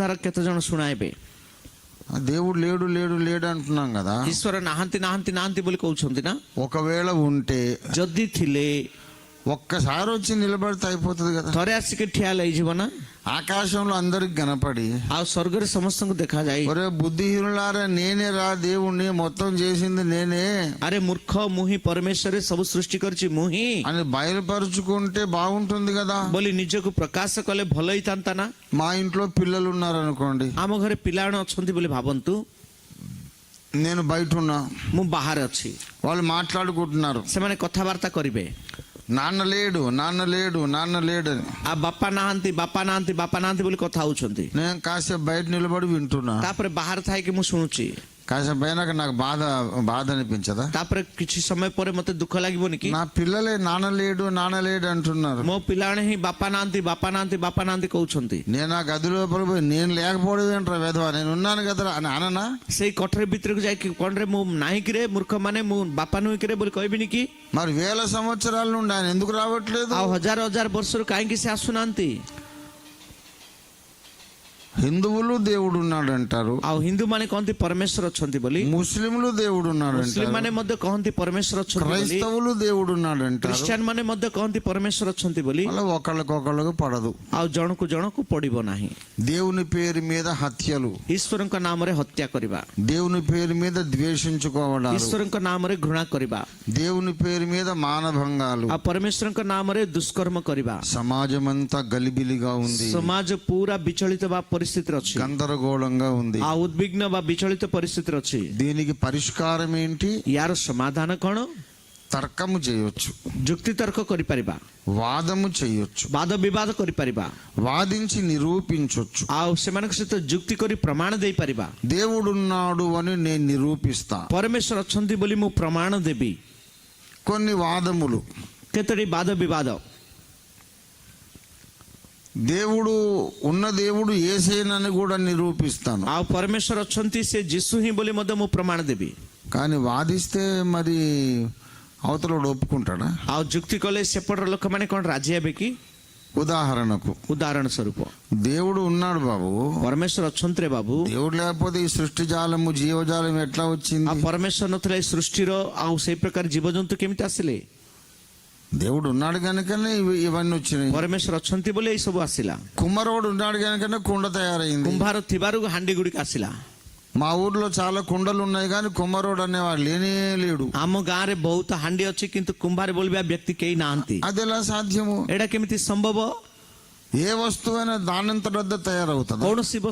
କଥାର କେତେ ଜଣ ଶୁଣାଇବେ? దేవుడు లేడు లేడు లేడు అంటున్నాం కదా. ଈଶ୍ୱର ନାହାନ୍ତି ନାହାନ୍ତି ନାହାନ୍ତି ବୋଲି କହୁଛନ୍ତି ନା? ఒకవేళ ఉంటే ଯଦି ଥିଲେ ఒక్కసారి వచ్చి నిలబడితే అయిపోతుంది కదా. ଥରେ ଆସିକି ଠିଆ ହେଲେ ହେଇଯିବ ନା? ఆకాశంలో అందరికి కనపడి ଆଉ ସ୍ୱର୍ଗରେ ସମସ୍ତଙ୍କୁ ଦେଖାଯାଏ, ఒరే బుద్ధిహీనులారా నేనే రా దేవుణ్ణి, మొత్తం చేసింది నేనే ଆରେ ମୂର୍ଖ ମୁଁ ହିଁ ପରମେଶ୍ୱର, ସବୁ ସୃଷ୍ଟି କରିଛି ମୁଁ ହିଁ అని బయలుపరుచుకుంటే బాగుంటుంది కదా. ବୋଲି ନିଜକୁ ପ୍ରକାଶ କଲେ ଭଲ ହେଇଥାନ୍ତା ନା? మా ఇంట్లో పిల్లలు ఉన్నారనుకోండి, ଆମ ଘରେ ପିଲାମାନେ ଅଛନ୍ତି ବୋଲି ଭାବନ୍ତୁ, నేను బయట ఉన్నా, ମୁଁ ବାହାରେ ଅଛି, వాళ్ళు మాట్లాడుకుంటున్నారు, ସେମାନେ କଥାବାର୍ତ୍ତା କରିବେ, నాన్న లేడు నాన్న లేడు నాన్న లేడు అని. ଆଉ ବାପା ନାହାନ୍ତି ବାପା ନାହାନ୍ତି ବାପା ନାହାନ୍ତି ବୋଲି କଥା ହଉଛନ୍ତି. నేను కాసేపు బయట నిలబడి వింటున్నా, ତାପରେ ବାହାରେ ଥାଇକି ମୁଁ ଶୁଣୁଛି, కాసేపు అయినాక నాకు బాధ అనిపించదా? ତାପରେ କିଛି ସମୟ ପରେ ମତେ ଦୁଃଖ ଲାଗିବନି କି? నా పిల్లలే నాన్న లేడు అంటున్నారు, ମୋ ପିଲାମାନେ ହିଁ ବାପା ନାହାନ୍ତି ବାପା ନାହାନ୍ତି ବାପା నాହାନ୍ତି କହୁଛନ୍ତି. నేను ఆ గది లోపల పోయి నేను లేకపోవడం ఏంట్రా వెధవా, నేను ఉన్నాను కదరా అని అననా? ସେଇ କୋଠରୀ ଭିତରକୁ ଯାଇକି କଣରେ ମୁଁ ନାହିଁ କିରେ ମୂର୍ଖ ମାନେ, ମୁଁ ବାପା ନୁହେଁ କିରେ ବୋଲି କହିବିନି କି? మరి వేల సంవత్సరాల నుండి ఆయన ఎందుకు రావట్లేదు? ଆଉ ହଜାର ହଜାର ବର୍ଷରୁ କାହିଁକି ସେ ଆସୁନାହାନ୍ତି? హిందువులు దేవుడు ఉన్నాడు అంటారు, ଆଉ ହିନ୍ଦୁ ମାନେ କହନ୍ତି ପରମେଶ୍ୱର ଅଛନ୍ତି ବୋଲି, ముస్లింలు దేవుడు ఉన్నాడు ମୁସଲିମ అంటారు, ମାନେ ମଧ୍ୟ କହନ୍ତି ପରମେଶ୍ୱର ଅଛନ୍ତି ବୋଲି, క్రైస్తవులు దేవుడు ఉన్నాడు అంటారు. ଖ୍ରୀଷ୍ଟିଆନ ମାନେ ମଧ୍ୟ କହନ୍ତି పరమేశ్వର ଅଛନ୍ତି ବୋଲି, అలా ఒకళ్ళకొకళ్ళకు పడదు. ଆଉ ଜଣକୁ ଜଣକୁ ପଡିବ ନାହିଁ. దేవుని పేరు మీద హత్యలు, ଈଶ୍ୱରଙ୍କ ନାମରେ ହତ୍ୟା କରିବା, దేవుని పేరు మీద ద్వేషించుకోవడాలు, ଈଶ୍ୱରଙ୍କ ନାମରେ ଘୃଣା କରିବା, దేవుని పేరు మీద మానభంగాలు, ଆଉ ପରମେଶ୍ୱରଙ୍କ ନାମରେ ଦୁଷ୍କର୍ମ କରିବା. సమాజం అంతా గలిబిలిగా ఉంది, ସମାଜ ପୁରା ବିଚଳିତ ବା ପରିସ୍ଥିତିରେ ଅଛି, గందరగోళంగా ఉంది. ଆଉ ଉଦ୍ବିଗ୍ନ ବା ବିଚଳିତ ପରିସ୍ଥିତିରେ ଅଛି. దీనికి పరిష్కారం ఏంటి? ୟାର ସମାଧାନ କଣ? తర్కము చేయొచ్చు, ଯୁକ୍ତି ତର୍କ କରିପାରିବା, వాదము చేయొచ్చు, ବାଦ ବିବାଦ କରିପାରିବା, వాదించి నిరూపించొచ్చు. ଆଉ ସେମାନଙ୍କ ସହିତ ଯୁକ୍ତି କରି ପ୍ରମାଣ ଦେଇପାରିବା. దేవుడున్నాడు అని నేను నిరూపిస్తా. ପରମେଶ୍ୱର ଅଛନ୍ତି ବୋଲି ମୁଁ ପ୍ରମାଣ ଦେବି. కొన్ని వాదములు, କେତୋଟି ବାଦ ବିବାଦ, దేవుడు యేసేనని కూడా నిరూపిస్తాను. ଆଉ ପରମେଶ୍ୱର ଅଛନ୍ତି ସେ ଯୀଶୁ ହିଁ ବୋଲି ମଧ୍ୟ ମୁଁ ପ୍ରମାଣ ଦେବି. కానీ వాదిస్తే మరి అవతలోడు ఒప్పుకుంటాడా? ଆଉ ଯୁକ୍ତି କଲେ ସେପଟର ଲୋକମାନେ କଣ ରାଜି ହେବେ କି? ఉదాహరణకు, ଉଦାହରଣ ସ୍ୱରୂପ, దేవుడు ఉన్నాడు బాబు, ପରମେଶ୍ୱର ଅଛନ୍ତି ରେ ବାବୁ, దేవుడు లేకపోతే ఈ సృష్టి జాలము జీవజాలం ఎట్లా వచ్చింది? ଆଉ ପରମେଶ୍ୱର ନଥିଲେ ఈ సృష్టిର ଆଉ ସେଇ ପ୍ରକାର ଜୀବଜନ୍ତୁ କେମିତି ଆସିଲେ? దేవుడు ఉన్నాడు కనుకనే ఇవన్నీ వచ్చినాయి. ପରମେଶ୍ୱର ଅଛନ୍ତି ବୋଲି ଏଇ ସବୁ ଆସିଲା. కుమ్మరోడు ఉన్నాడు కనుకనే కుండ తయారైంది. କୁମ୍ଭାର ଥିବାରୁ ହାଣ୍ଡି ଗୁଡ଼ିକ ଆସିଲା. మా ఊర్లో చాలా కుండలు ఉన్నాయి కానీ కుమ్మరోడు అనేవాడు లేనే లేడు. ଆମ ଗାଁରେ ବହୁତ ହାଣ୍ଡି ଅଛି କିନ୍ତୁ କୁମ୍ଭାର ବୋଲିବା ବ୍ୟକ୍ତି କେହି ନାହାନ୍ତି. అది ఎలా సాధ్యము? ଏଇଟା କେମିତି ସମ୍ଭବ? ఏ వస్తువైనా దానంతట తయారవుతుంది. କୌଣସି